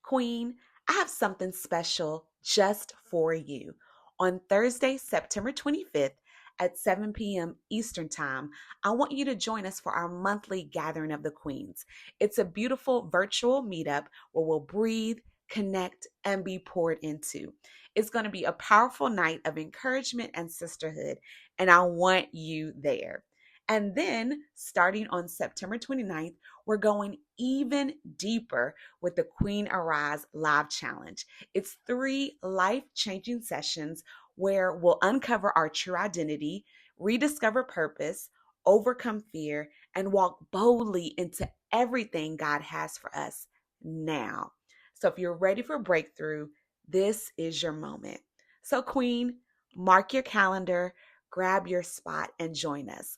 Queen, I have something special just for you. On Thursday, September 25th at 7 p.m. Eastern Time, I want you to join us for our monthly Gathering of the Queens. It's a beautiful virtual meetup where we'll breathe, connect, and be poured into. It's going to be a powerful night of encouragement and sisterhood, and I want you there. And then, starting on September 29th, we're going even deeper with the Queen Arise Live Challenge. It's 3 life-changing sessions where we'll uncover our true identity, rediscover purpose, overcome fear, and walk boldly into everything God has for us now. So if you're ready for breakthrough, this is your moment. So Queen, mark your calendar, grab your spot, and join us.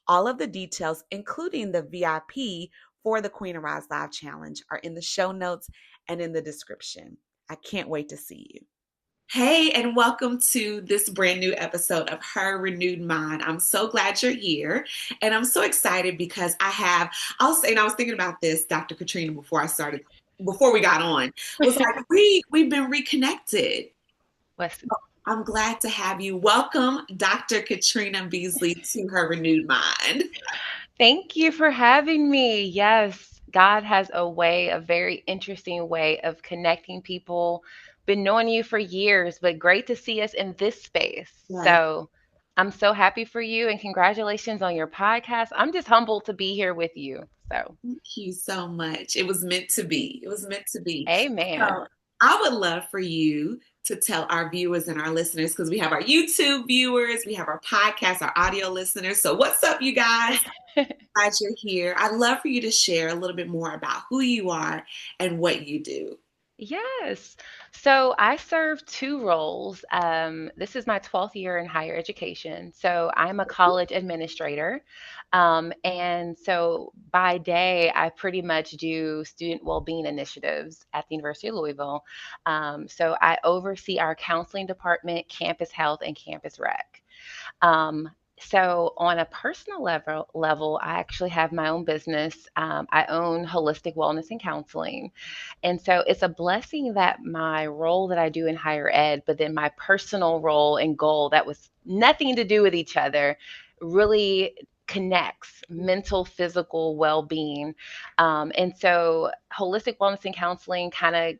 All of the details, including the VIP for the Queen Arise Live Challenge, are in the show notes and in the description. I can't wait to see you. Hey, and welcome to this brand new episode of Her Renewed Mind. I'm so glad you're here. And I'm so excited because I'll say, and I was thinking about this, Dr. Katrina, before we got on, was like, we've been reconnected. Listen. I'm glad to have you. Welcome, Dr. Katrina Beasley, to Her Renewed Mind. Thank you for having me. Yes, God has a very interesting way of connecting people. Been knowing you for years, but great to see us in this space. Yes. So I'm so happy for you and congratulations on your podcast. I'm just humbled to be here with you. So thank you so much. It was meant to be. It was meant to be. amen. So I would love for you to tell our viewers and our listeners, because we have our YouTube viewers, we have our podcast, our audio listeners. So what's up, you guys? Glad you're here. I'd love for you to share a little bit more about who you are and what you do. Yes. So I serve 2 roles. This is my 12th year in higher education. So I'm a college administrator. And so by day, I pretty much do student well-being initiatives at the University of Louisville. So I oversee our counseling department, campus health, and campus rec. Um, so on a personal level, I actually have my own business. I own Holistic Wellness and Counseling. And so it's a blessing that my role that I do in higher ed, but then my personal role and goal that was nothing to do with each other really connects mental, physical well-being. And so holistic wellness and counseling kind of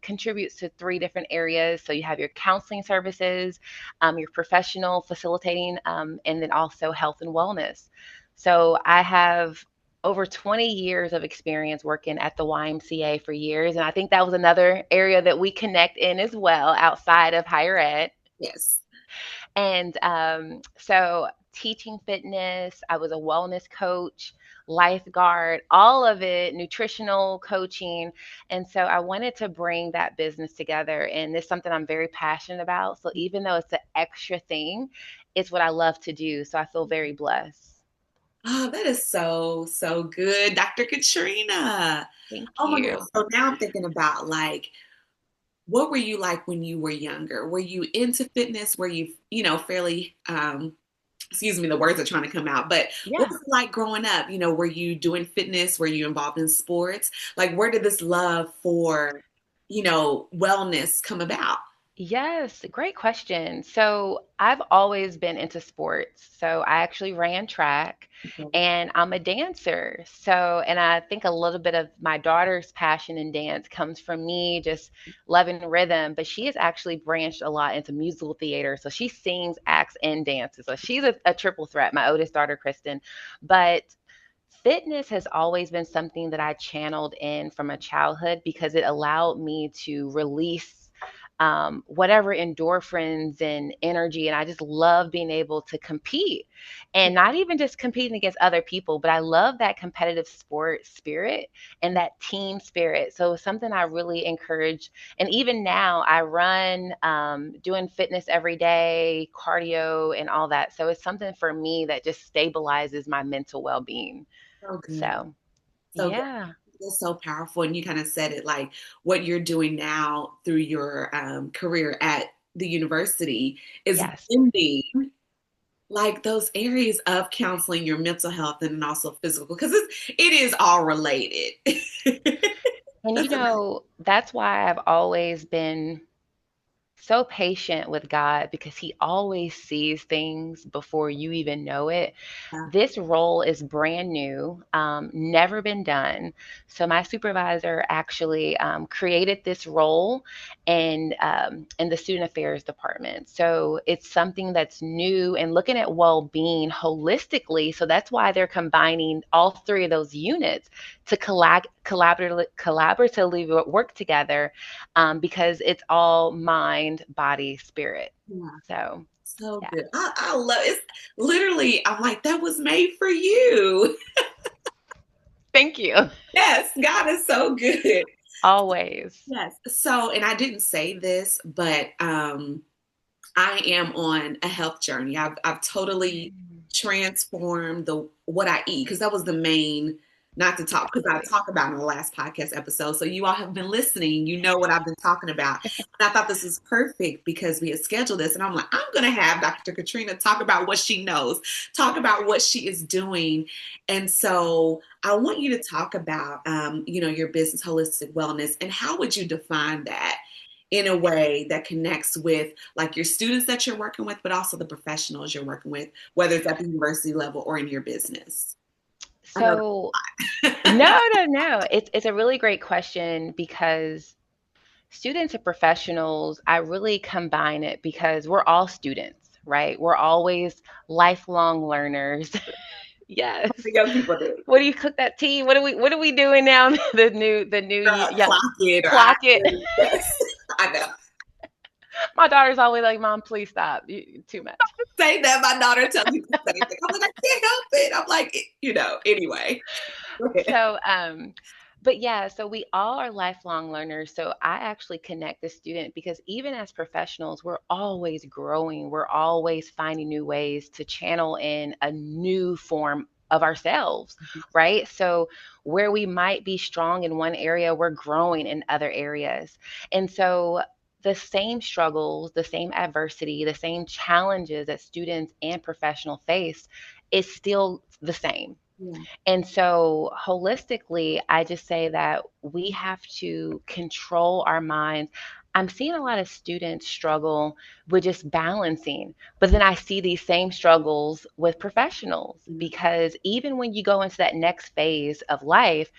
contributes to 3 different areas. So you have your counseling services, your professional facilitating, and then also health and wellness. So I have over 20 years of experience working at the YMCA for years. And I think that was another area that we connect in as well outside of higher ed. Yes. And so teaching fitness, I was a wellness coach, lifeguard, all of it, nutritional coaching. And so I wanted to bring that business together. And it's something I'm very passionate about. So even though it's an extra thing, it's what I love to do. So I feel very blessed. Oh, that is so, so good, Dr. Katrina. Thank Oh my you. God. So now I'm thinking about what were you like when you were younger? Were you into fitness? Were you, fairly, excuse me, the words are trying to come out, but what Yeah. was it like growing up? Were you doing fitness? Were you involved in sports? Like, where did this love for, wellness come about? Yes, great question. So I've always been into sports. So I actually ran track Okay. and I'm a dancer. So, and I think a little bit of my daughter's passion in dance comes from me just loving rhythm, but she has actually branched a lot into musical theater. So she sings, acts, and dances. So she's a triple threat, my oldest daughter, Kristen. But fitness has always been something that I channeled in from a childhood because it allowed me to release whatever endorphins and energy. And I just love being able to compete and not even just competing against other people, but I love that competitive sport spirit and that team spirit. So it's something I really encourage. And even now, I run, doing fitness every day, cardio, and all that. So it's something for me that just stabilizes my mental well being. So good. So, So good. yeah. It's so powerful. And you kind of said it like what you're doing now through your career at the university is Yes. blending like those areas of counseling, your mental health, and also physical, because it is all related. And That's amazing. that's why I've always been so patient with God because he always sees things before you even know it. Yeah. This role is brand new, never been done. So my supervisor actually created this role in the student affairs department. So it's something that's new and looking at well-being holistically. So that's why they're combining all three of those units to collaboratively work together, because it's all mind, body, spirit. Yeah. So So yeah, good. I love it. Literally, I'm like, that was made for you. thank you. Yes, God is so good. Always. Yes. So, and I didn't say this, but I am on a health journey. I've totally Mm, transformed the what I eat because that was the main, not to talk because I absolutely. talked about in the last podcast episode. So you all have been listening. You know what I've been talking about. And I thought this was perfect because we had scheduled this, and I'm like, I'm gonna have Dr. Katrina talk about what she knows, talk about what she is doing, and so I want you to talk about, your business, holistic wellness, and how would you define that in a way that connects with like your students that you're working with, but also the professionals you're working with, whether it's at the university level or in your business. I know So that. no, no, no. It's a really great question because students and professionals, I really combine it because we're all students, right? We're always lifelong learners. Yes. The young people do. What do you cook that tea? What are we doing now? The new yeah, Clock it or I clock it. yes. I know. My daughter's always like, "Mom, please stop. Too much." Say that. My daughter tells me the same thing. I'm like, I can't help it. I'm like, anyway. So, but yeah, so we all are lifelong learners. So I actually connect the student because even as professionals, we're always growing. We're always finding new ways to channel in a new form of ourselves, right? So where we might be strong in one area, we're growing in other areas. And so the same struggles, the same adversity, the same challenges that students and professional face is still the same. Yeah. And so, holistically, I just say that we have to control our minds. I'm seeing a lot of students struggle with just balancing, but then I see these same struggles with professionals Yeah. because even when you go into that next phase of life,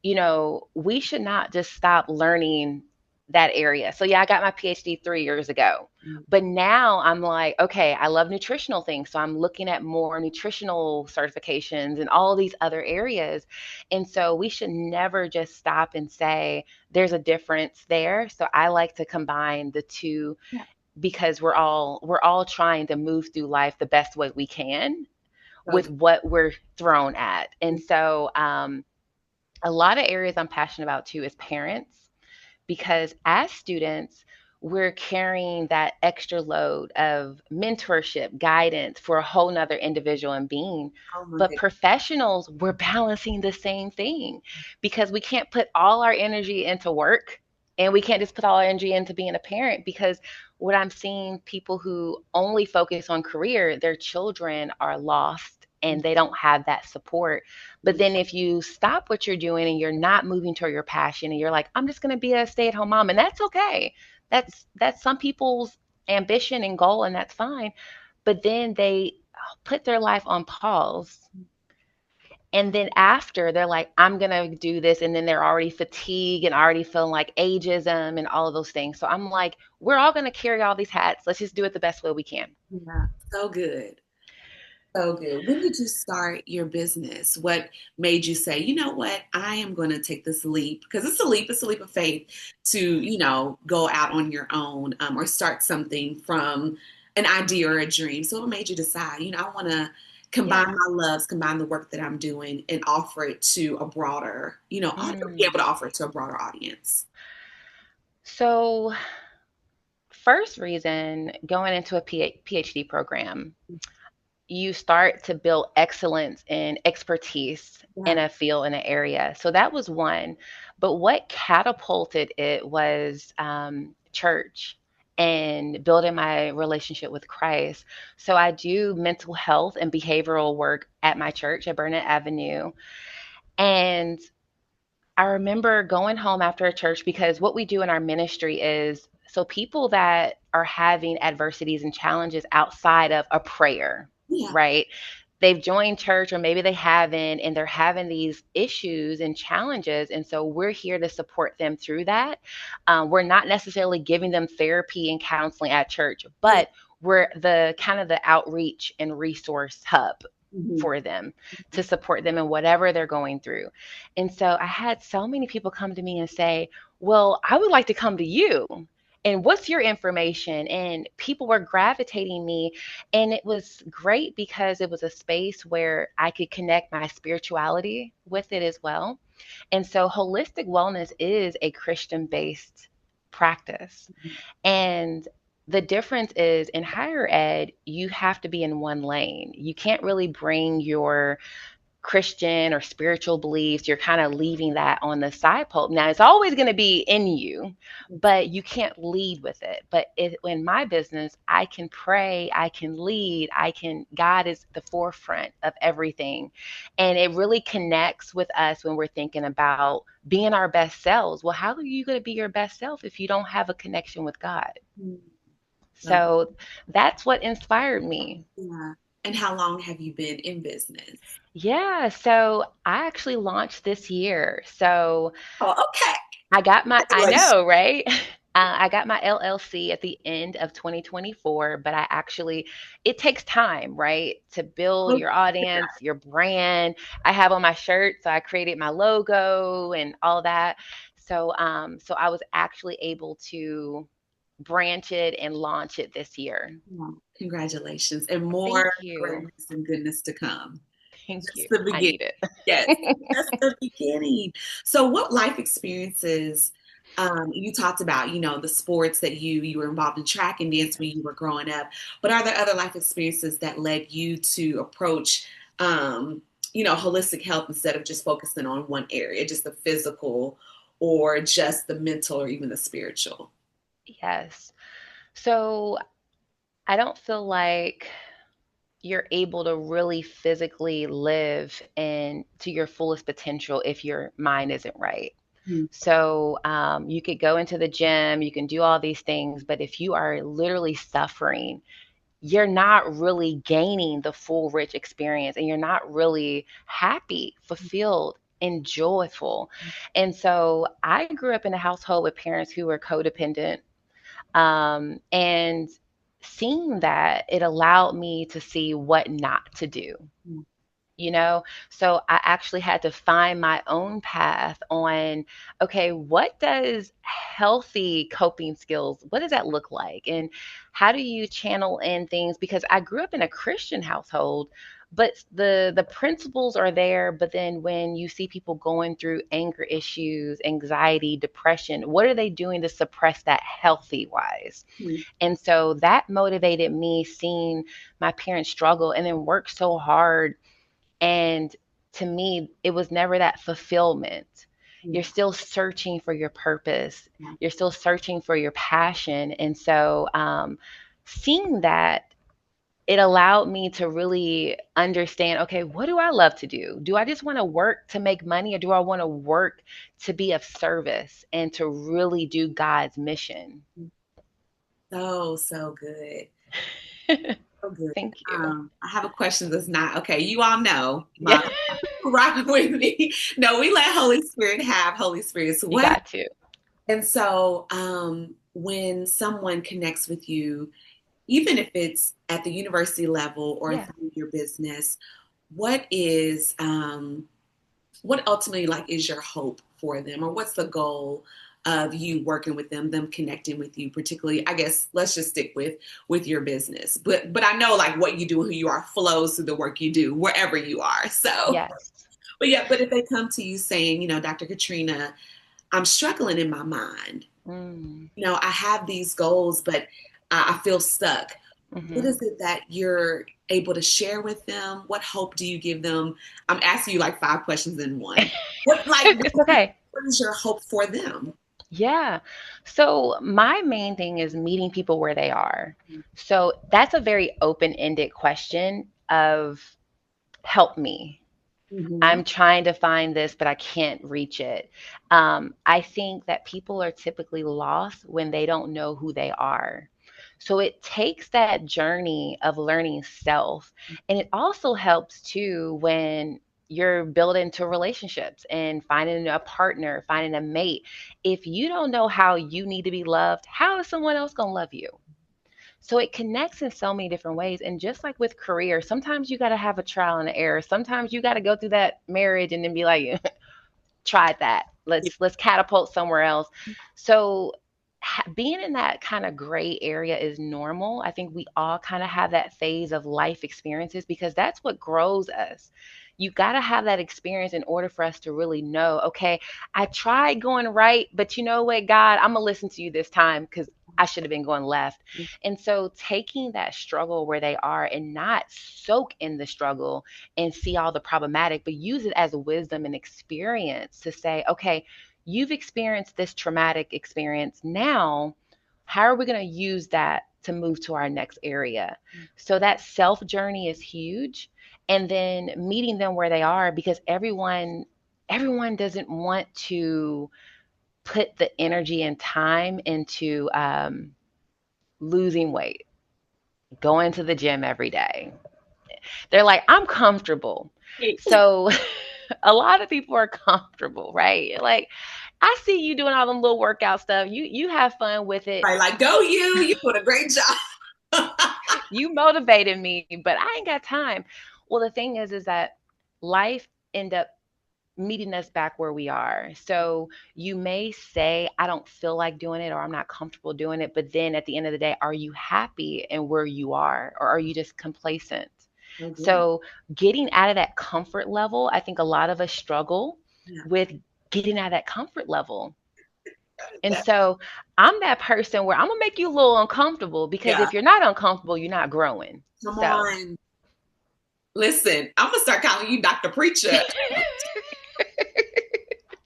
we should not just stop learning that area. So yeah, I got my PhD 3 years ago. Yeah. But now I'm like, okay, I love nutritional things. So I'm looking at more nutritional certifications and all these other areas. And so we should never just stop and say there's a difference there. So I like to combine the two Yeah. because we're all trying to move through life the best way we can So with what we're thrown at. And so a lot of areas I'm passionate about too is parents, because as students, we're carrying that extra load of mentorship, guidance for a whole nother individual and being. oh my But goodness. professionals, we're balancing the same thing because we can't put all our energy into work and we can't just put all our energy into being a parent because what I'm seeing people who only focus on career, their children are lost and they don't have that support. But then if you stop what you're doing and you're not moving toward your passion and you're like, I'm just going to be a stay-at-home mom, and that's okay. That's some people's ambition and goal, and that's fine. But then they put their life on pause. And then after they're like, I'm going to do this. And then they're already fatigued and already feeling like ageism and all of those things. So I'm like, we're all going to carry all these hats. Let's just do it the best way we can. Yeah. So good. So good. When did you start your business? What made you say, you know what, I am going to take this leap? Because it's a leap of faith to, go out on your own, or start something from an idea or a dream. So what made you decide, I want to combine Yeah. my loves, combine the work that I'm doing and offer it to a broader, be Mm. able to offer it to a broader audience. So, first reason going into a PhD program, you start to build excellence and expertise Yeah. in a field, in an area. So that was one. But what catapulted it was church and building my relationship with Christ. So I do mental health and behavioral work at my church at Burnett Avenue. And I remember going home after a church because what we do in our ministry is so people that are having adversities and challenges outside of a prayer, Yeah. right? They've joined church or maybe they haven't, and they're having these issues and challenges. And so we're here to support them through that. We're not necessarily giving them therapy and counseling at church, Yeah. but we're the kind of the outreach and resource hub Mhm. for them to support them in whatever they're going through. And so I had so many people come to me and say, well, I would like to come to you. And what's your information? And people were gravitating me. And it was great because it was a space where I could connect my spirituality with it as well. And so holistic wellness is a Christian based practice. And the difference is in higher ed, you have to be in one lane. You can't really bring your Christian or spiritual beliefs. You're kind of leaving that on the side pole. Now, it's always going to be in you, but you can't lead with it. But in my business, I can pray, I can lead, God is the forefront of everything. And it really connects with us when we're thinking about being our best selves. Well, how are you going to be your best self if you don't have a connection with God? Mhm. So, So that's what inspired me. yeah. And how long have you been in business? Yeah, so I actually launched this year. So Oh, okay. I Congratulations. know, right? I got my LLC at the end of 2024, but it takes time, right? To build your audience, your brand. I have on my shirt, so I created my logo and all that. So I was actually able to branch it and launch it this year. Well, congratulations, and more Thank you. greatness and goodness to come. Thank Just you. the I beginning. need it. Yes, just the beginning. So, what life experiences? You talked about, the sports that you were involved in track and dance when you were growing up. But are there other life experiences that led you to approach, holistic health instead of just focusing on one area, just the physical, or just the mental, or even the spiritual? Yes. So I don't feel like you're able to really physically live and to your fullest potential if your mind isn't right. Mhm. So you could go into the gym, you can do all these things, but if you are literally suffering, you're not really gaining the full rich experience and you're not really happy, fulfilled, and joyful. And so I grew up in a household with parents who were codependent. And seeing that, it allowed me to see what not to do, you know? So I actually had to find my own path on, okay, what does healthy coping skills, what does that look like? And how do you channel in things? Because I grew up in a Christian household, but the principles are there. But then when you see people going through anger issues, anxiety, depression, what are they doing to suppress that healthy wise? Mhm. And so that motivated me seeing my parents struggle and then work so hard. And to me, it was never that fulfillment. You're still searching for your purpose, you're still searching for your passion. And so seeing that, it allowed me to really understand, okay, what do I love to do? Do I just want to work to make money, or do I want to work to be of service and to really do God's mission? So, so good. So good. Thank you. I have a question that's not okay. You all know Yeah, my rocking with me. No, we let Holy Spirit have Holy Spirit's you way. got to. And so, when someone connects with you, even if it's at the university level or Yeah. through your business, what is what ultimately like is your hope for them, or what's the goal of you working with them connecting with you, particularly, I guess let's just stick with your business, but I know like what you do and who you are flows through the work you do wherever you are. So Yes. but yeah, but if they come to you saying, Dr. Katrina, I'm struggling in my mind, Mm. I have these goals, but I feel stuck. What Hmm. is it that you're able to share with them? What hope do you give them? I'm asking you like five questions in one. What like It's okay. what is your hope for them? Yeah. So my main thing is meeting people where they are. So that's a very open-ended question of help me. Mm-hmm. I'm trying to find this, but I can't reach it. I think that people are typically lost when they don't know who they are. So it takes that journey of learning self. And it also helps too when you're building into relationships and finding a partner, finding a mate. If you don't know how you need to be loved, how is someone else going to love you? So it connects in so many different ways. And just like with career, sometimes you got to have a trial and error. Sometimes you got to go through that marriage and then be like, tried that. Let's catapult somewhere else. So being in that kind of gray area is normal. I think we all kind of have that phase of life experiences because that's what grows us. You got to have that experience in order for us to really know, okay, I tried going right, but you know what, God, I'm going to listen to you this time because I should have been going left. And so taking that struggle where they are and not soak in the struggle and see all the problematic, but use it as wisdom and experience to say, okay, you've experienced this traumatic experience. Now, how are we going to use that to move to our next area? So that self journey is huge. And then meeting them where they are because everyone doesn't want to put the energy and time into losing weight, going to the gym every day. They're like, I'm comfortable. So a lot of people are comfortable, right? Like, I see you doing all them little workout stuff. You have fun with it. Right, like go you. You doing a great job. You motivated me, but I ain't got time. Well, the thing is that life end up meeting us back where we are. So you may say, I don't feel like doing it or I'm not comfortable doing it. But then at the end of the day, are you happy in where you are or are you just complacent? Agree. So getting out of that comfort level, I think a lot of us struggle Yeah. with getting out of that comfort level. And That, so I'm that person where I'm gonna make you a little uncomfortable because yeah. if you're not uncomfortable, you're not growing. Come So on. Listen, I'm gonna start calling you Dr. Preacher.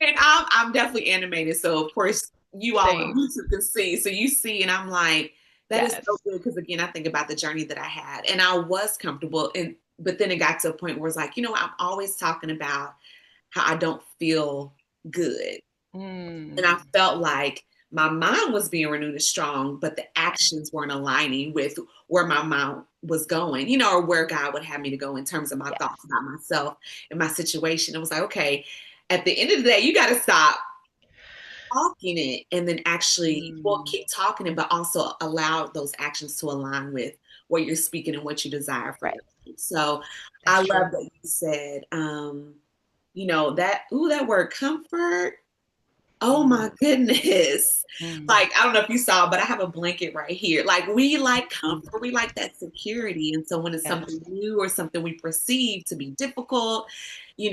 And I'm definitely animated, so of course you all on same. YouTube can see. So you see, and I'm like, that is so Yes. good because again, I think about the journey that I had, and I was comfortable, and but then it got to a point where it's like, I'm always talking about how I don't feel good, and I Mm, felt like my mind was being renewed and strong, but the actions weren't aligning with where my mind was going, or where God would have me to go in terms of my yes. thoughts about myself and my situation. It was like, okay, at the end of the day, you got to stop talking it and then actually, well, Mm, keep talking it, but also allow those actions to align with what you're speaking and what you desire for right. your life. So I That's love true. that you said, that word comfort. Oh Mm, my goodness. mm, Like, I don't know if you saw, but I have a blanket right here. Like, we like mm, comfort, we like that security. And so, when it's yes. something new or something we perceive to be difficult,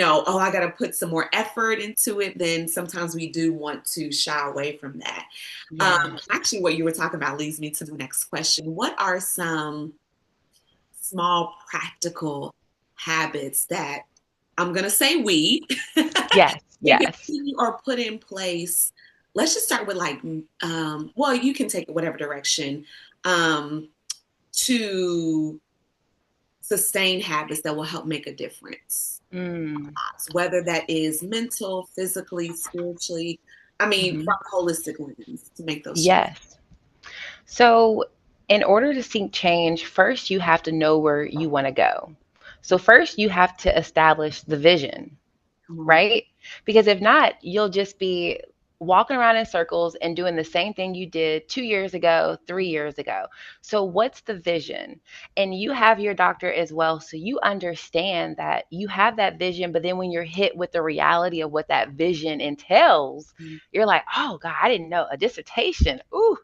oh, I got to put some more effort into it, then sometimes we do want to shy away from that. Yes. Actually, what you were talking about leads me to the next question. What are some small practical habits that I'm going to say we Yes. can Yes. continue or put in place? Let's just start with like, well, you can take it whatever direction, um, to sustain habits that will help make a difference, Mm, whether that is mental, physically, spiritually. I mean, hmm. from a holistic lens to make those changes. Yes. So, in order to seek change, first you have to know where you want to go. So, first you have to establish the vision, Come on. right? Because if not, you'll just be walking around in circles and doing the same thing you did 2 years ago, 3 years ago. So, what's the vision? And you have your doctor as well. So, you understand that you have that vision, but then when you're hit with the reality of what that vision entails, you're like, oh, God, I didn't know a dissertation. Ooh,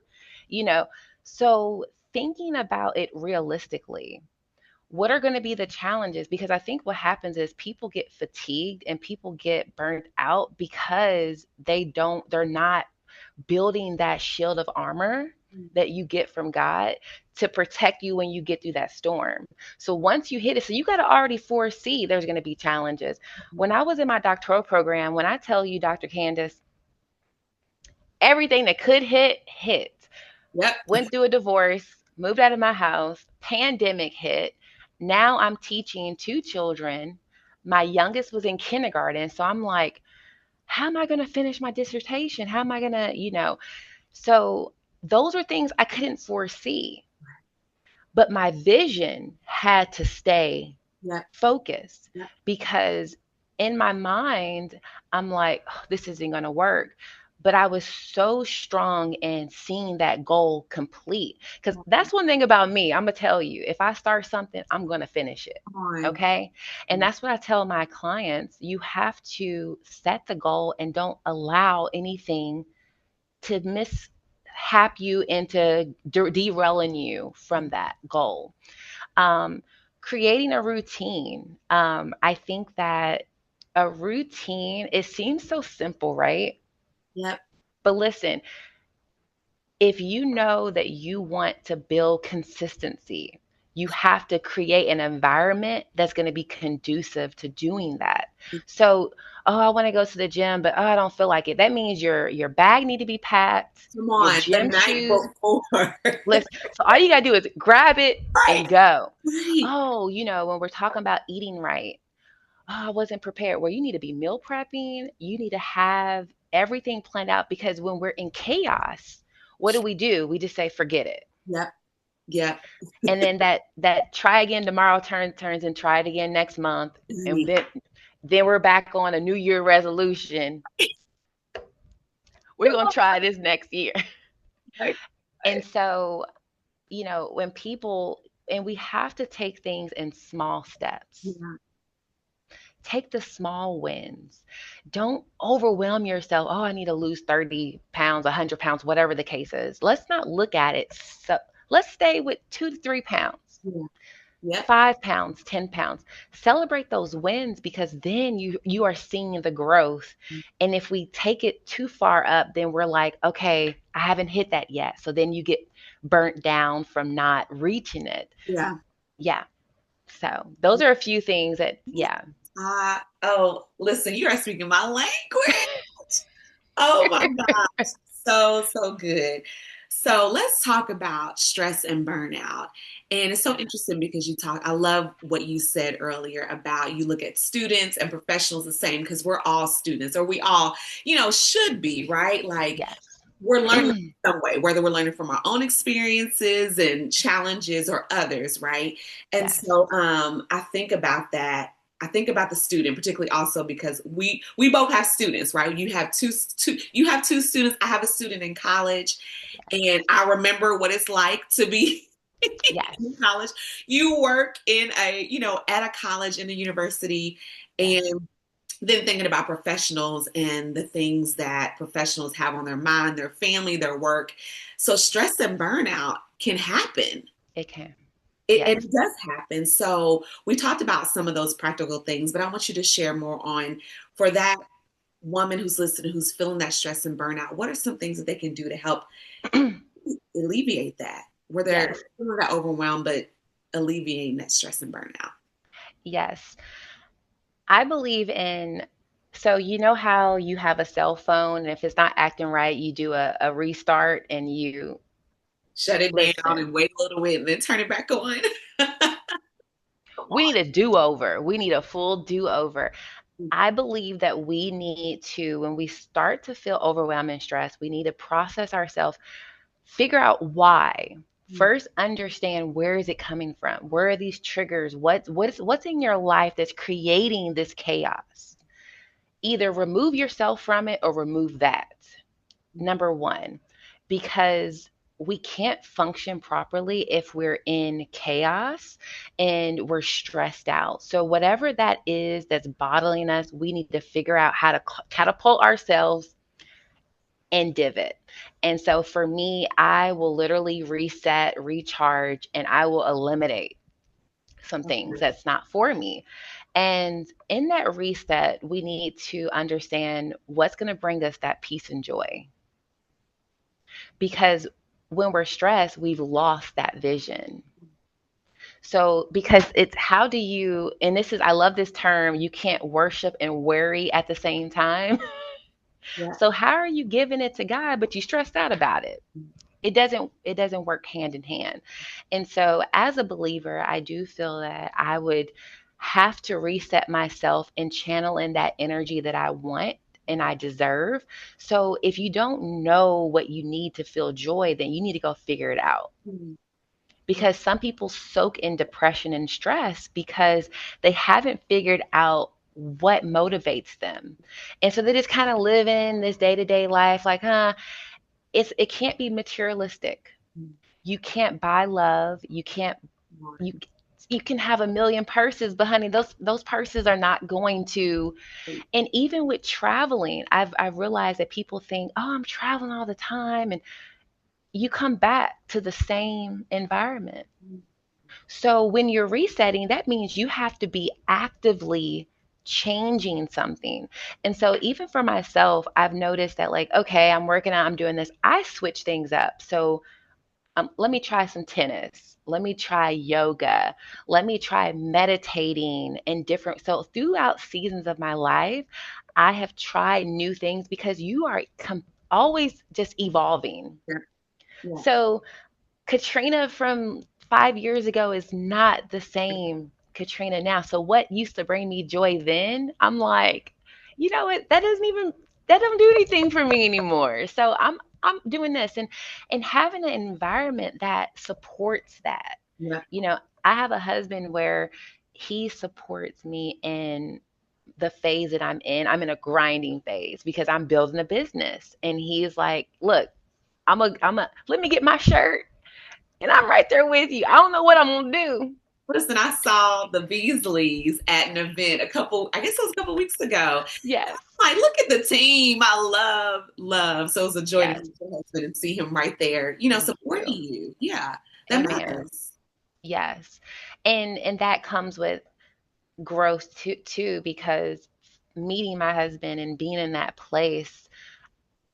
you know. So, thinking about it realistically, what are going to be the challenges? Because I think what happens is people get fatigued and people get burnt out because they're not building that shield of armor that you get from God to protect you when you get through that storm. So once you hit it, so you got to already foresee there's going to be challenges. When I was in my doctoral program, when I tell you, Dr. Candice, everything that could hit. Yep. Went through a divorce, moved out of my house, pandemic hit. Now I'm teaching two children. My youngest was in kindergarten. So I'm like, how am I going to finish my dissertation? How am I going to? So those are things I couldn't foresee. But my vision had to stay Yeah. focused Yeah. because in my mind, I'm like, oh, this isn't going to work. But I was so strong in seeing that goal complete. Because that's one thing about me. I'm going to tell you, if I start something, I'm going to finish it. Come on. Okay. And that's what I tell my clients. You have to set the goal and don't allow anything to mishap you into derailing you from that goal. Um, Creating a routine. I think that a routine, it seems so simple, right? Yep. But listen, if you know that you want to build consistency, you have to create an environment that's going to be conducive to doing that. So, oh, I want to go to the gym, but oh, I don't feel like it. That means your bag need to be packed, Come your on. The gym night shoes. before. Listen, so all you gotta do is grab it Right. and go. Right. Oh, when we're talking about eating right, oh, I wasn't prepared. Well, you need to be meal prepping. You need to have everything planned out because when we're in chaos, what do? We just say, forget it. Yep. Yep. And then that try again tomorrow turns and try it again next month. And Right. then we're back on a New Year resolution. We're gonna try this next year. Right. And so, when people and we have to take things in small steps. Yeah. Take the small wins. Don't overwhelm yourself. Oh, I need to lose 30 pounds, 100 pounds, whatever the case is. Let's not look at it. So let's stay with 2 to 3 pounds, Yeah. Yep. 5 pounds, 10 pounds. Celebrate those wins because then you are seeing the growth. And if we take it too far up, then we're like, okay, I haven't hit that yet. So then you get burnt down from not reaching it. Yeah. Yeah. So those are a few things that, yeah. Oh, listen, you are speaking my language. Oh my gosh. So, so good. So let's talk about stress and burnout. And it's so interesting because I love what you said earlier about you look at students and professionals the same because we're all students or we all, should be, right? Like Yes. we're learning some way, whether we're learning from our own experiences and challenges or others, right? And Yes. so I think about that. I think about the student, particularly also because we both have students, right? You have two students. I have a student in college, and I remember what it's like to be in Yes. college. You work in at a college in a university, Yes. and then thinking about professionals and the things that professionals have on their mind, their family, their work. So stress and burnout can happen. It can. It Yes. does happen. So we talked about some of those practical things, but I want you to share more on for that woman who's listening, who's feeling that stress and burnout. What are some things that they can do to help alleviate that? Where they're Yes. feeling that overwhelmed, but alleviating that stress and burnout. Yes. I believe in, so you know how you have a cell phone, and if it's not acting right, you do a restart and you Shut it down listen. and wait a little bit and then turn it back on. Come We on. need a do over. We need a full do over. I believe that we need to, when we start to feel overwhelmed and stressed, we need to process ourselves, figure out why. First, understand where is it coming from? Where are these triggers? What's in your life that's creating this chaos? Either remove yourself from it or remove that. Number one, because we can't function properly if we're in chaos and we're stressed out. So, whatever that is that's bottling us, we need to figure out how to catapult ourselves and divot. And so, for me, I will literally reset, recharge, and I will eliminate some things that's not for me. And in that reset, we need to understand what's going to bring us that peace and joy because when we're stressed, we've lost that vision. So, because it's how do you, and this is, I love this term, you can't worship and worry at the same time. Yeah. So, how are you giving it to God, but you stressed out about it? It doesn't work hand in hand. And so as a believer, I do feel that I would have to reset myself and channel in that energy that I want and I deserve. So if you don't know what you need to feel joy, then you need to go figure it out. Mm. Yeah. Because some people soak in depression and stress because they haven't figured out what motivates them. And so they just kind of live in this day-to-day life like, it can't be materialistic. Mm. You can't buy love. You can't you you can have a million purses, but honey, those purses are not going to. And even with traveling, I've realized that people think, oh, I'm traveling all the time, and you come back to the same environment. So when you're resetting, that means you have to be actively changing something. And so even for myself, I've noticed that, like, okay, I'm working out, I'm doing this, I switch things up. So let me try some tennis. Let me try yoga. Let me try meditating and different. So throughout seasons of my life, I have tried new things because you are always just evolving. Yeah. Yeah. So Katrina from 5 years ago is not the same Katrina now. So what used to bring me joy then, I'm like, you know what? That doesn't do anything for me anymore. So I'm doing this, and having an environment that supports that. Yeah. You know, I have a husband where he supports me in the phase that I'm in. I'm in a grinding phase because I'm building a business. And he's like, look, let me get my shirt and I'm right there with you. I don't know what I'm gonna do. Listen, I saw the Beasleys at an event I guess it was a couple weeks ago. Yes, Like, look at the team. I love. So it was a joy to yes, meet your husband and see him right there, thank supporting you. you. Yeah, that Amen. matters. Yes, and that comes with growth too, because meeting my husband and being in that place,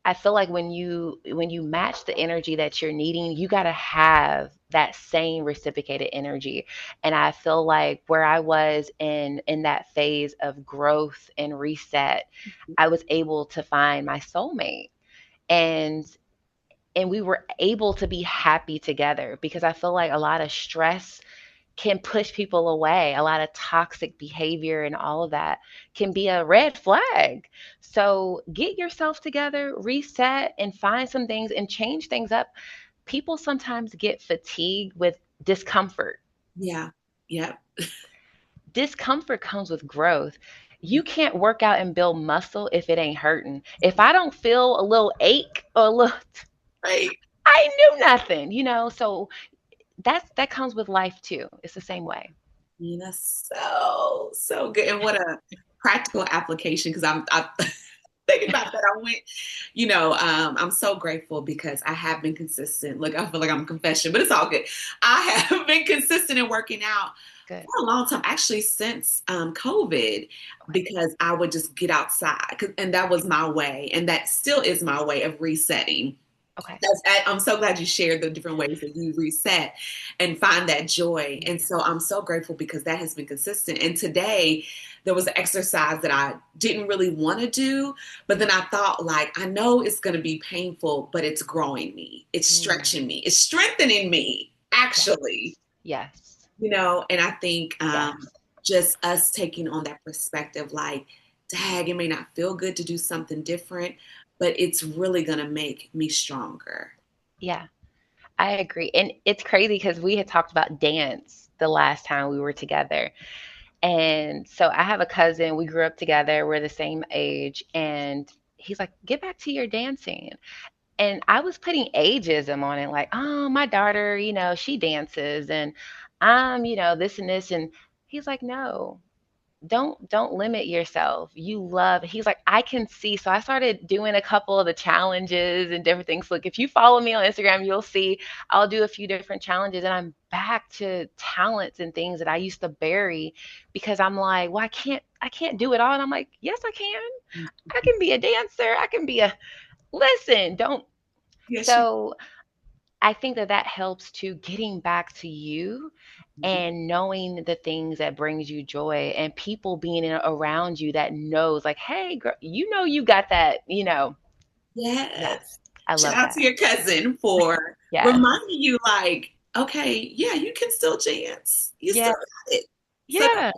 I feel like when you match the energy that you're needing, you got to have that same reciprocated energy. And I feel like where I was in that phase of growth and reset, I was able to find my soulmate. And we were able to be happy together because I feel like a lot of stress can push people away. A lot of toxic behavior and all of that can be a red flag. So get yourself together, reset, and find some things and change things up. People sometimes get fatigued with discomfort. Yeah. Yeah. Discomfort comes with growth. You can't work out and build muscle if it ain't hurting. If I don't feel a little ache or a little, Right. I knew nothing. So that comes with life too. It's the same way. That's so good. And what a practical application, because I'm thinking about that. I'm so grateful because I have been consistent. Look, I feel like I'm a confession, but it's all good. I have been consistent in working out Good. for a long time, actually since COVID, Okay. because I would just get outside, and that was my way, and that still is my way of resetting. Okay. I'm so glad you shared the different ways that you reset and find that joy. And so I'm so grateful because that has been consistent. And today there was an exercise that I didn't really want to do, but then I thought, like, I know it's going to be painful, but it's growing me. It's Mm, stretching me. It's strengthening me, yes. actually. Yes. And I think Yes. just us taking on that perspective, like, dag, it may not feel good to do something different, but it's really going to make me stronger. Yeah, I agree. And it's crazy because we had talked about dance the last time we were together. And so I have a cousin, we grew up together, we're the same age, and he's like, "Get back to your dancing." And I was putting ageism on it, like, "Oh, my daughter, she dances, and I'm this and this." And he's like, "No, don't limit yourself. You love." He's like, "I can see." So I started doing a couple of the challenges and different things. Look, if you follow me on Instagram, you'll see I'll do a few different challenges, and I'm back to talents and things that I used to bury because I'm like, well, I can't do it all. And I'm like, yes, I can. I can be a dancer. I can be a listen, don't. Yes, you. So I think that helps to getting back to you and knowing the things that brings you joy and people being around you that knows, like, hey girl, you got that. Yes. Yes, I Shout love out to that. your cousin for Yes. reminding you, like, okay, yeah, you can still dance. You Yeah. still got it. So Yeah.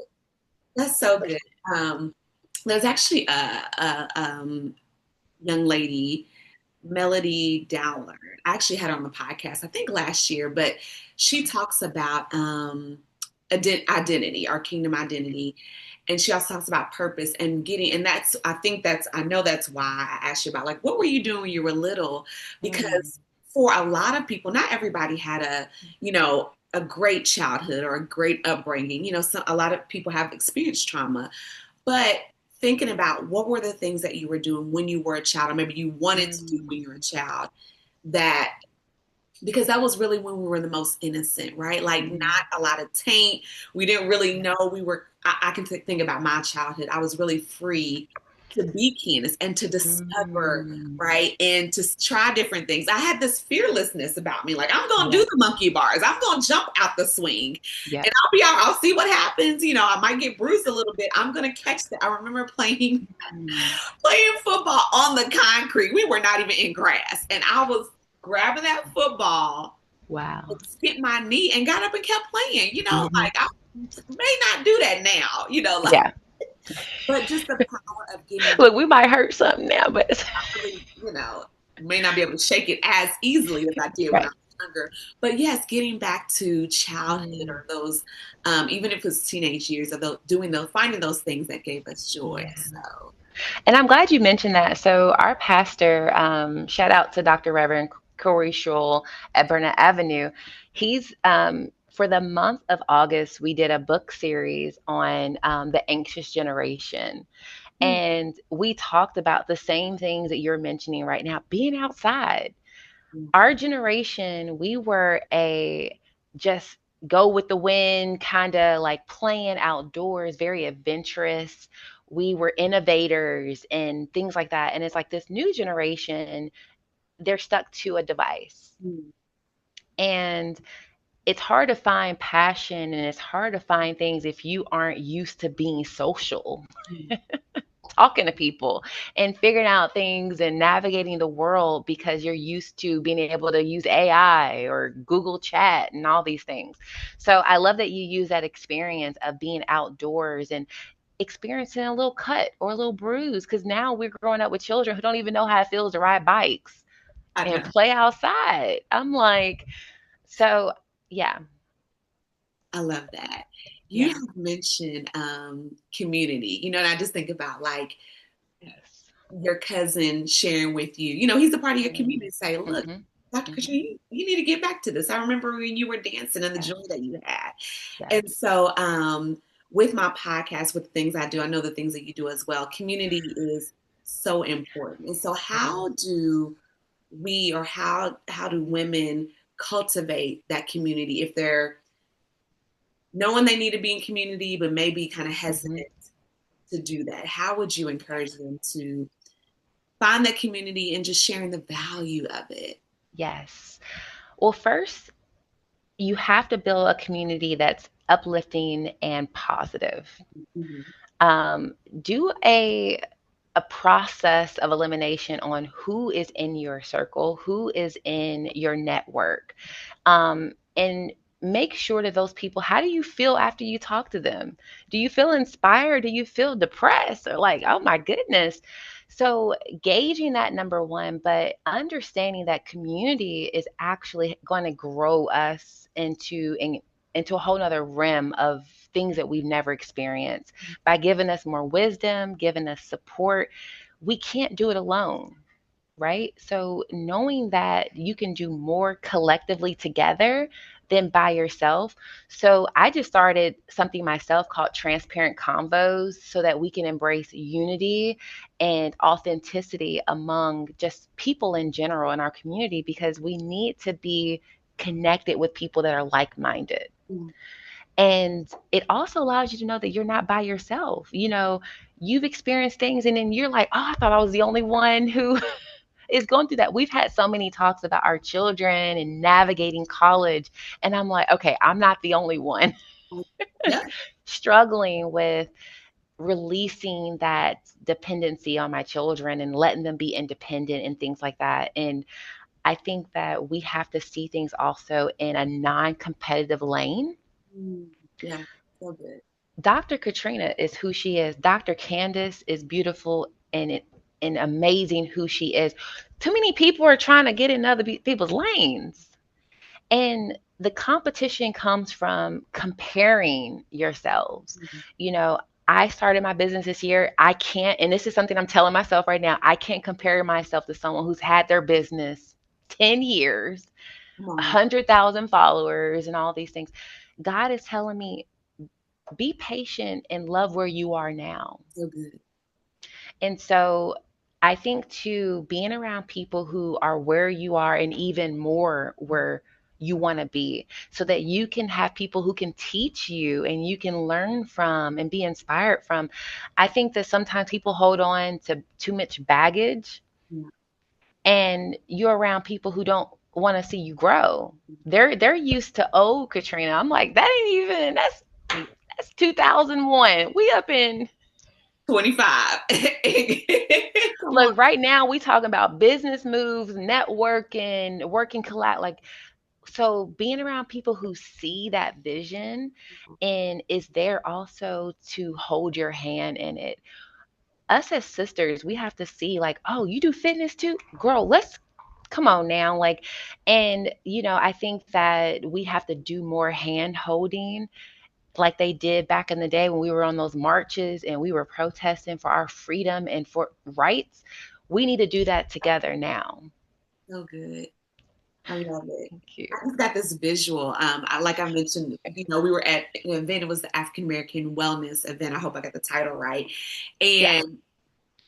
That's so good. Um, there's actually a young lady, Melody Dowler. I actually had her on the podcast, I think last year, but she talks about identity, our kingdom identity. And she also talks about purpose and getting, and that's, I think that's, I know that's why I asked you about like, what were you doing when you were little? Mm, Because for a lot of people, not everybody had a great childhood or a great upbringing. A lot of people have experienced trauma, but thinking about what were the things that you were doing when you were a child, or maybe you wanted to do mm, when you were a child, that because that was really when we were the most innocent, right? Like mm, not a lot of taint. We didn't really know we were. I can think about my childhood. I was really free to be Candice and to discover, mm. right, and to try different things. I had this fearlessness about me, like I'm gonna do Yeah, the monkey bars. I'm gonna jump out the swing, yeah. and I'll be out. I'll see what happens. I might get bruised a little bit. I'm gonna catch that. I remember playing Mm. playing football on the concrete. We were not even in grass. And I was grabbing that football, Wow. hit my knee, and got up and kept playing. Hmm. Like I may not do that now, like, Yeah. but just the power of getting Look, we might hurt something now, but really, may not be able to shake it as easily as I did when I right. was younger. But yes, getting back to childhood Mm, or those, even if it's teenage years, of finding those things that gave us joy. yeah. So, And I'm glad you mentioned that. So our pastor, shout out to Dr. Reverend Corey Schroll at Burnout Avenue. He's for the month of August, we did a book series on the anxious generation. mm, And we talked about the same things that you're mentioning right now, being outside. mm, Our generation, we were a just go with the wind, kind of like playing outdoors, very adventurous. We were innovators and things like that. And it's like this new generation, they're stuck to a device. mm, And it's hard to find passion and it's hard to find things if you aren't used to being social, mm. talking to people and figuring out things and navigating the world because you're used to being able to use AI or Google Chat and all these things. So I love that you use that experience of being outdoors and experiencing a little cut or a little bruise because now we're growing up with children who don't even know how it feels to ride bikes I and know. play outside. I'm like, so yeah, I love that. You yeah, have mentioned community, and I just think about like yes. your cousin sharing with you, he's a part of your Mm-hmm. community. Say, look, Dr. Mm-hmm. Katrina, you need to get back to this. I remember when you were dancing and the Yes, joy that you had. yes. And so, with my podcast, with things I do, I know the things that you do as well. Community is so important. And so, It is. how do we, or how do women cultivate that community if they're knowing they need to be in community, but maybe kind of Mm-hmm. hesitant to do that? How would you encourage them to find that community and just sharing the value of it? Yes. Well, first, you have to build a community that's uplifting and positive. Mhm. Um, do a process of elimination on who is in your circle, who is in your network, and make sure that those people. How do you feel after you talk to them? Do you feel inspired? Do you feel depressed or like, oh my goodness? So gauging that number one, but understanding that community is actually going to grow us into a whole nother rim of things that we've never experienced by giving us more wisdom, giving us support. We can't do it alone, right? So knowing that you can do more collectively together than by yourself. So I just started something myself called transparent convos so that we can embrace unity and authenticity among just people in general in our community because we need to be connected with people that are like-minded. Mm. And it also allows you to know that you're not by yourself. You've experienced things and then you're like, oh, I thought I was the only one who is going through that. We've had so many talks about our children and navigating college. And I'm like, okay, I'm not the only one Yep. struggling with releasing that dependency on my children and letting them be independent and things like that. And I think that we have to see things also in a non competitive lane. Mm. Yeah. So good. Dr. Katrina is who she is. Dr. Candice is beautiful and amazing who she is. Too many people are trying to get in other people's lanes. And the competition comes from comparing yourselves. You know, I started my business this year. I can't, and this is something I'm telling myself right now, I can't compare myself to someone who's had their business 10 years, Come on. 100,000 followers, and all these things. God is telling me, be patient and love where you are now. So good. And so I think too, being around people who are where you are and even more where you want to be, so that you can have people who can teach you and you can learn from and be inspired from. I think that sometimes people hold on to too much baggage, Yeah. and you're around people who don't want to see you grow. They're used to old Katrina. I'm like, that ain't even that's 2001. We up in 25. Come on. Look, right now we talking about business moves, networking, working collab. Like, so being around people who see that vision and is there also to hold your hand in it. Us as sisters, we have to see like, oh, you do fitness too? Girl, let's come on now. Like, and I think that we have to do more hand holding like they did back in the day when we were on those marches and we were protesting for our freedom and for rights. We need to do that together now. So good. I love it. Thank I you. just got this visual. Like I mentioned, we were at an event. It was the African American Wellness event. I hope I got the title right. Yes. And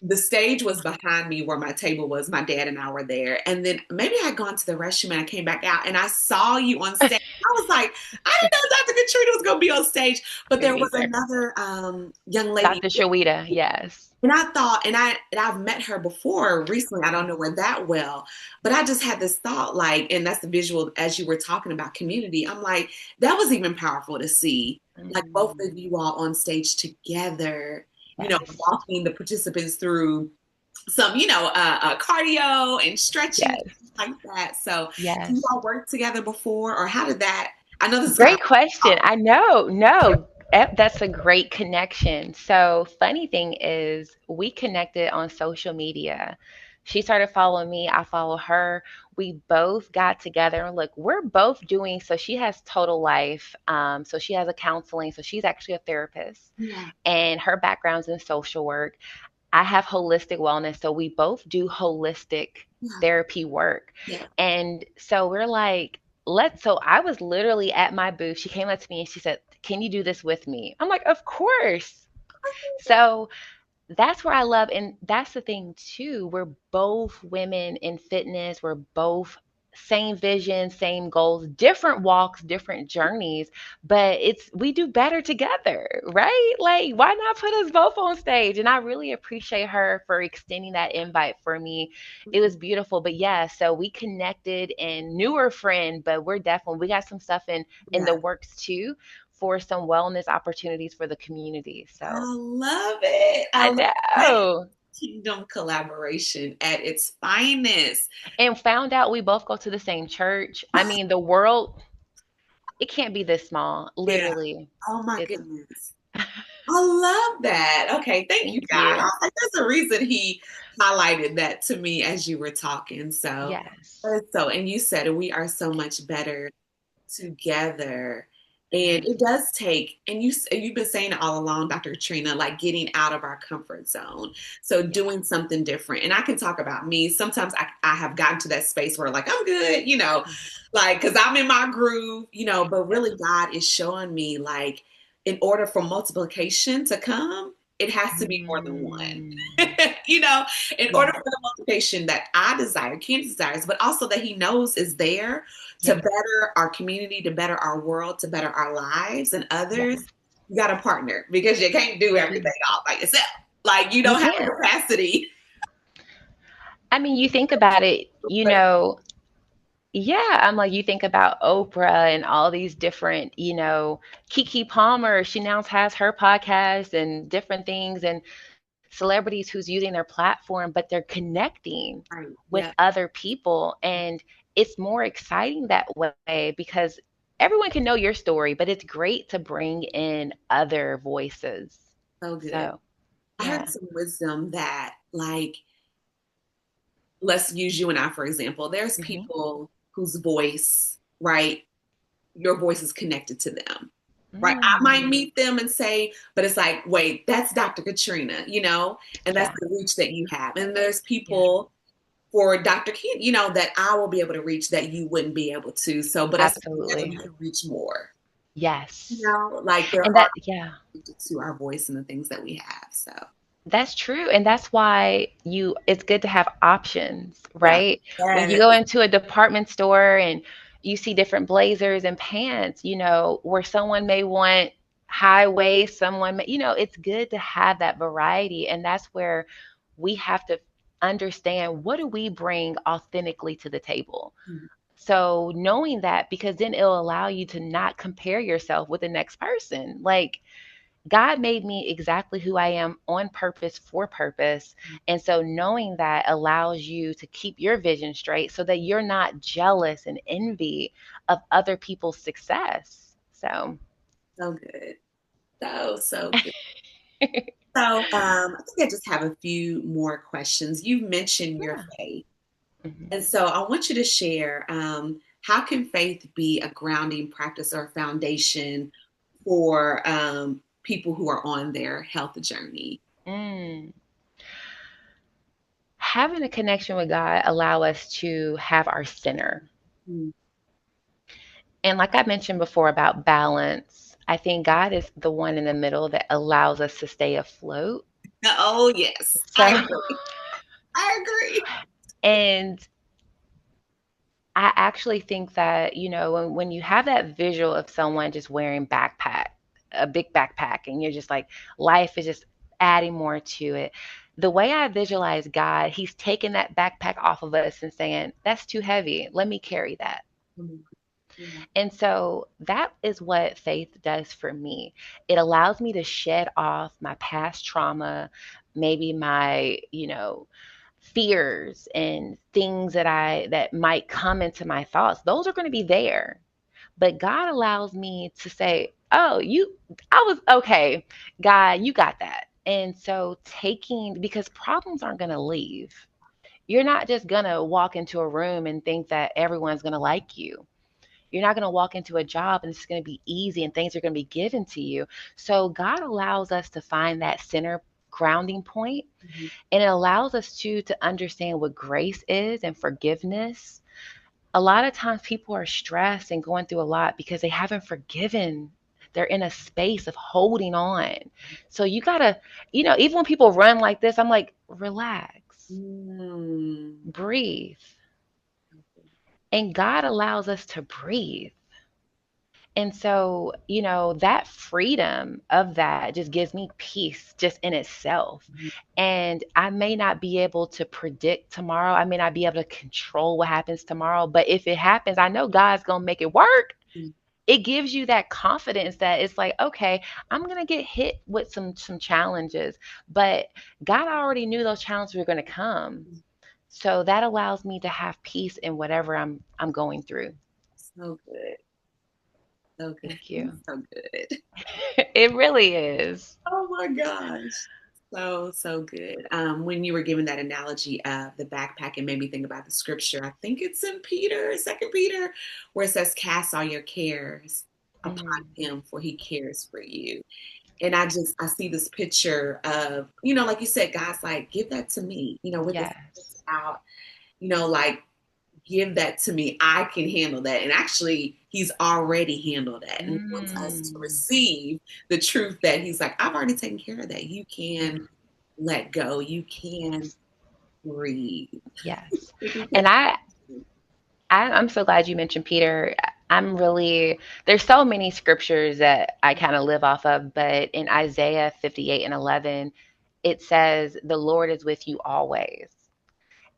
the stage was behind me where my table was. My dad and I were there. And then maybe I had gone to the restroom and I came back out and I saw you on stage. I was like, I didn't know Dr. Katrina was going to be on stage. But there Me was either. another young lady. Dr. Shawita, yes. And I thought, and I've met her before recently. I don't know her that well, but I just had this thought, like, and that's the visual as you were talking about community. I'm like, that was even powerful to see, like both Mm, of you all on stage together, yes. walking the participants through some, cardio and stretching Yes. like that. So, do you Yes. all work together before, or how did that? I know this is kind of Great question. I know. No, that's a great connection. So, funny thing is, we connected on social media. She started following me, I follow her. We both got together and look, we're both doing so she has total life. So she has a counseling, so she's actually a therapist yeah, and her background's in social work. I have holistic wellness, so we both do holistic yeah, therapy work. yeah. And so we're like, so I was literally at my booth. She came up to me and she said, "Can you do this with me?" I'm like, "Of course." So that's where I love, and that's the thing too. We're both women in fitness. We're both same vision, same goals, different walks, different journeys, but we do better together, right? Like, why not put us both on stage? And I really appreciate her for extending that invite for me. It was beautiful. But yeah, so we connected and knew her friend, but we got some stuff in the Yeah. works too for some wellness opportunities for the community. I So love it. I I love that know. kingdom collaboration at its finest. And found out we both go to the same church. I mean, the world, it can't be this small, Yeah. literally. Oh my It's goodness. I love that. Okay, thank you, Thank God. I you. was like, there's a reason he highlighted that to me as you were talking. So, Yes. and you said it, we are so much better together. And Yes. it does take, and you've been saying it all along, Dr. Trina, like getting out of our comfort zone. So Yes. doing something different. And I can talk about me. Sometimes I have gotten to that space where like, I'm good, like, cause I'm in my groove, but Yes. really God is showing me like, in order for multiplication to come, it has to be more than one. Mm. you know, in order Yes. for the multiplication that I desire, Candice desires, but also that he knows is there to Yes. better our community, to better our world, to better our lives and others, Yes. you got a partner because you can't do You everything do. all by yourself. Like you You don't have the can't. capacity. I mean, you think about it, yeah, I'm like, you think about Oprah and all these different, Kiki Palmer, she now has her podcast and different things, and celebrities who's using their platform, but they're connecting Right. with Yeah. other people. And it's more exciting that way because everyone can know your story, but it's great to bring in other voices. So good. So, I heard yeah. some wisdom that, like, let's use you and I, for example. There's Hmm. people whose voice, right? Your voice is connected to them, right? I might Mm, meet them and say, but it's like, wait, that's Dr. Katrina, and that's yeah. the reach that you have. And there's Yeah. people for Dr. Ken, that I will be able to reach that you wouldn't be able to. So, but as together, Absolutely. we can reach more. Yes. Like there And are that, yeah. to our voice and the things that we have. So, That's true. And that's why it's good to have options, yeah. right? When you Yes. go into a department store and you see different blazers and pants, where someone may want high waist, someone may, it's good to have that variety. And that's where we have to understand, what do we bring authentically to the table? So knowing that, because then it'll allow you to not compare yourself with the next person. Like, God made me exactly who I am on purpose for purpose. And so knowing that allows you to keep your vision straight so that you're not jealous and envy of other people's success. So, So good. So good. So, I think I just have a few more questions. You mentioned your yeah. faith. Mhm. And so I want you to share, how can faith be a grounding practice or foundation for people who are on their health journey? Mm. Having a connection with God allow us to have our center. Mm. And like I mentioned before about balance, I think God is the one in the middle that allows us to stay afloat. Oh, yes, So, I agree. I agree. and I actually think that, when you have that visual of someone just wearing a big backpack, and you're just like, life is just adding more to it. The way I visualize God, He's taking that backpack off of us and saying, that's too heavy. Let me carry that. Mm. Yeah. And so that is what faith does for me. It allows me to shed off my past trauma, maybe my, fears and things that might come into my thoughts. Those are going to be there. But God allows me to say, "Oh, I was okay. God, you got that." And so because problems aren't going to leave. You're not just going to walk into a room and think that everyone's going to like you. You're not going to walk into a job and it's going to be easy and things are going to be given to you. So God allows us to find that center grounding point, Mhm. and it allows us to understand what grace is and forgiveness. A lot of times people are stressed and going through a lot because they haven't forgiven. They're in a space of holding on. So you got to, even when people run like this, I'm like, relax, Mm. breathe. And God allows us to breathe. And so, that freedom of that just gives me peace just in itself. And I may not be able to predict tomorrow. I may not be able to control what happens tomorrow. But if it happens, I know God's going to make it work. Mhm. It gives you that confidence that it's like, okay, I'm going to get hit with some challenges, but God already knew those challenges were going to come. So that allows me to have peace in whatever I'm going through. So good. So good. Thank you. So good. It really is. Oh my gosh. So good. When you were giving that analogy of the backpack, it made me think about the scripture. I think it's in Peter, Second Peter, where it says, "Cast all your cares upon Mm, Him, for He cares for you." And I see this picture of, like you said, God's like, "Give that to me." With His hands yes. out, like, give that to me. I can handle that. And actually, He's already handled that. And He wants us to Mm, receive the truth that He's like, "I've already taken care of that. You yeah. can let go. You can breathe." Yes. And I'm so glad you mentioned Peter. There's so many scriptures that I kind of live off of, but in Isaiah 58 and 11, it says, the Lord is with you always.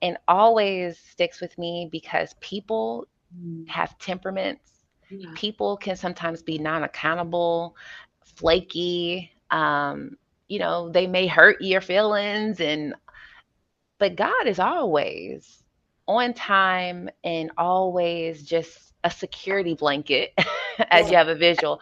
And always sticks with me because people Mm. have temperaments. Yeah. People can sometimes be non accountable, flaky. They may hurt your feelings, but God is always on time and always just a security blanket. as you have a visual.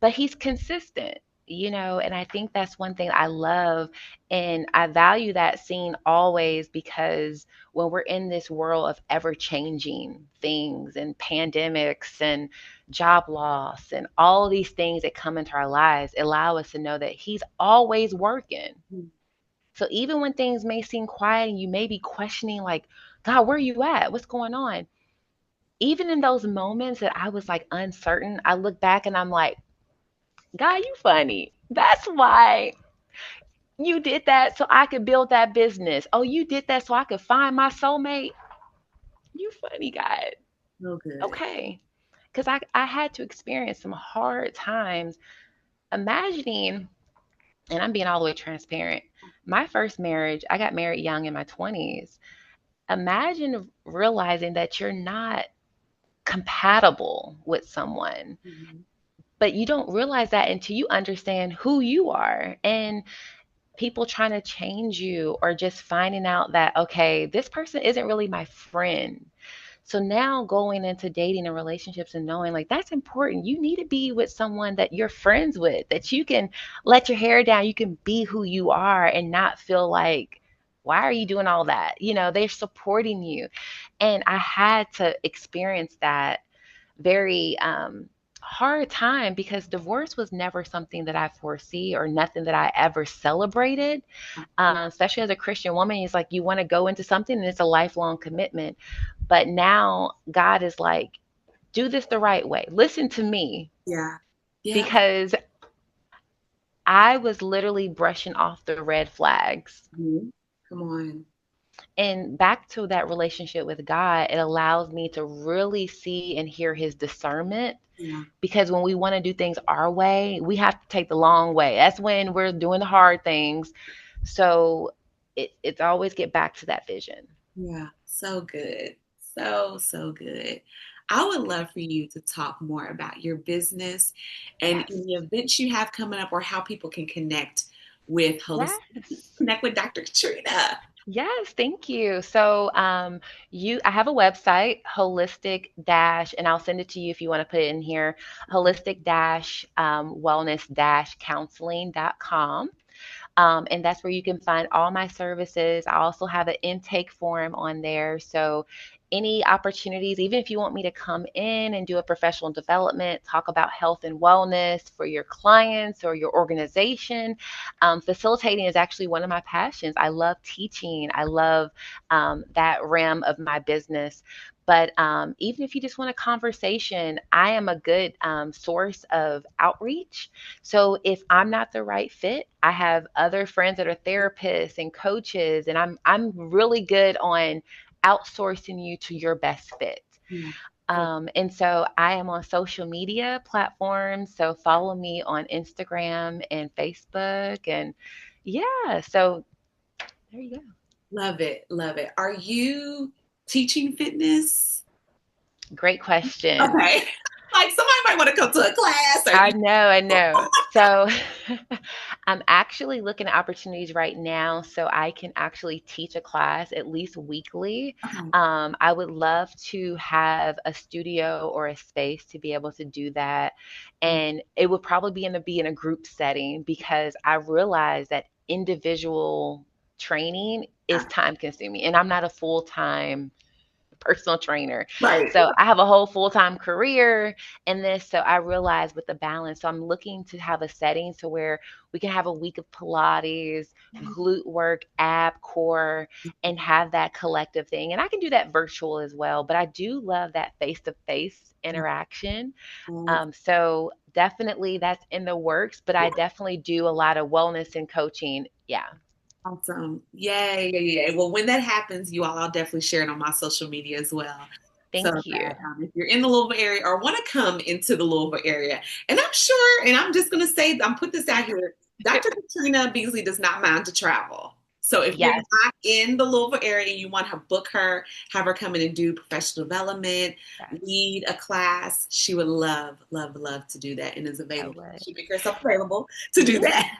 But he's consistent, and I think that's one thing I love, and I value that scene always, because when we're in this world of ever changing things and pandemics and job loss and all these things that come into our lives, allow us to know that he's always working. Mm. So even when things may seem quiet and you may be questioning, like, God, where are you at? What's going on? Even in those moments that I was like uncertain, I look back and I'm like, God, you funny. That's why you did that, so I could build that business. Oh, you did that so I could find my soulmate. You funny, God. So good. Okay. Because I had to experience some hard times imagining, and I'm being all the way transparent. My first marriage, I got married young in my 20s. Imagine realizing that you're not compatible with someone, Mhm. but you don't realize that until you understand who you are. And people trying to change you, or just finding out that, okay, this person isn't really my friend. So now going into dating and relationships and knowing, like, that's important. You need to be with someone that you're friends with, that you can let your hair down, you can be who you are and not feel like, why are you doing all that? They're supporting you. And I had to experience that very hard time, because divorce was never something that I foresee or nothing that I ever celebrated. Especially as a Christian woman, it's like you want to go into something and it's a lifelong commitment. But now God is like, do this the right way. Listen to me, Yeah. Yeah. because I was literally brushing off the red flags. Mhm. Come on. And back to that relationship with God, it allows me to really see and hear his discernment, Yeah. because when we want to do things our way, we have to take the long way. That's when we're doing the hard things. So it's always get back to that vision. Yeah. So good. So, so good. I would love for you to talk more about your business and Yes. any events you have coming up, or how people can connect with Yes. connect with Dr. Katrina. Yes, thank you. So, I have a website, holistic dash, and I'll send it to you if you want to put it in here, holistic dash wellness dash counseling.com. And that's where you can find all my services. I also have an intake form on there. So, any opportunities, even if you want me to come in and do a professional development, talk about health and wellness for your clients or your organization, facilitating is actually one of my passions. I love teaching, I love that realm of my business. But even if you just want a conversation, I am a good source of outreach. So if I'm not the right fit, I have other friends that are therapists and coaches, and I'm really good on outsourcing you to your best fit. Yeah. So And so I am on social media platforms. So follow me on Instagram and Facebook, and yeah. So there you go. love it. Love it. Are you teaching fitness? Great question. Okay. Like somebody might want to come to a class or I know, I know. So I'm actually looking at opportunities right now so I can actually teach a class at least weekly. okay. I would love to have a studio or a space to be able to do that. And it would probably be in a group setting, because I realize that individual training is Yeah. time consuming, and I'm not a full-time personal trainer. Right. So I have a whole full-time career in this. So I realize with the balance, so I'm looking to have a setting to where we can have a week of Pilates, glute work, ab core, and have that collective thing. And I can do that virtual as well, but I do love that face-to-face interaction. So definitely that's in the works, but I definitely do a lot of wellness and coaching. Yeah. Awesome. Yay, yay, yay. Well, when that happens, you all, I'll definitely share it on my social media as well. So Thank you. that if you're in the Louisville area or want to come into the Louisville area, and I'm sure, and I'm just going to say, I'm put this out here, Dr. Katrina Beasley does not mind to travel. So if you're Yes. not in the Louisville area and you want to book her, have her come in and do professional development, Yes. lead a class, she would love, love, love to do that and is I available. would. She make herself available to do Yeah. that.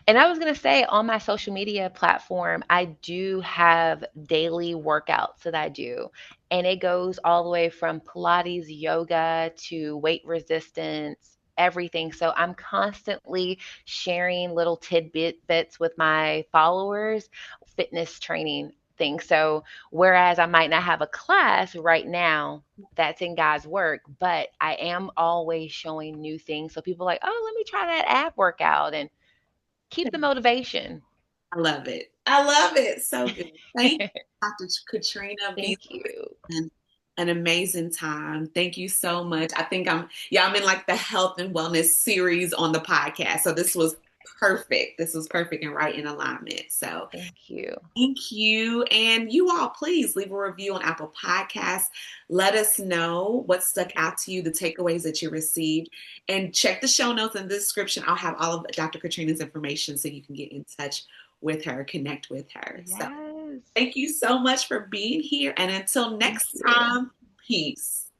And I was going to say on my social media platform, I do have daily workouts that I do. And it goes all the way from Pilates, yoga to weight resistance, everything. So I'm constantly sharing little tidbits with my followers, fitness training things. So whereas I might not have a class right now, that's in God's work, but I am always showing new things. So people are like, oh, let me try that ab workout and keep the motivation. I love it. I love it. So good. Thank you, Dr. Katrina Beasley. Thank you. And an amazing time. Thank you so much. I think I'm in like the health and wellness series on the podcast. So this was perfect. This was perfect and right in alignment. So Thank you. thank you. And you all, please leave a review on Apple Podcasts. Let us know what stuck out to you, the takeaways that you received. And check the show notes in the description. I'll have all of Dr. Katrina's information so you can get in touch with her, connect with her. So Yes. thank you so much for being here. And until Thank next you. time, peace.